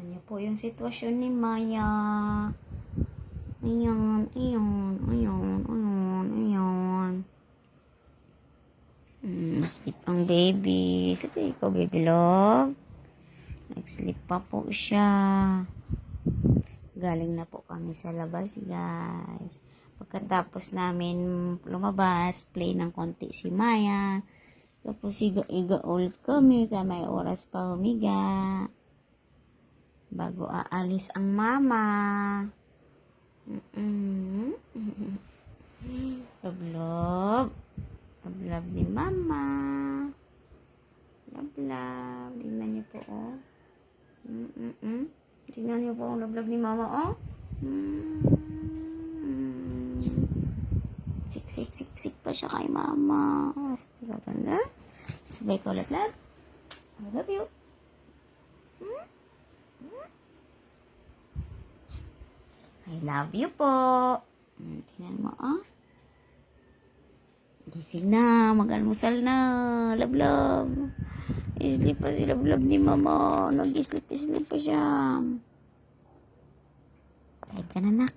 Tingnan niyo po yung sitwasyon ni Maya. Ayan, ayan, ayan, ayan, ayan. Sleep ang baby. Sleep ikaw, baby love. Nag-sleep pa po siya. Galing na po kami sa labas, guys. Pagkatapos namin lumabas, play ng konti si Maya. Tapos iga ulit kami, kaya may oras pa humiga. Bago aalis ang mama. Love, love. Love, love ni mama. Love, love. Tingnan niyo po, oh. Tingnan niyo po ang love, love ni mama, oh. Sik pa siya kay mama. Sabay ko, tanda. Sabay ko, love, love. I love you. I love you po. Tingnan mo, ah. Gising na. Mag-almusal na. Love, love. Sleep pa si love, love ni mama. Nag-sleep pa siya. Kahit ka na, nak.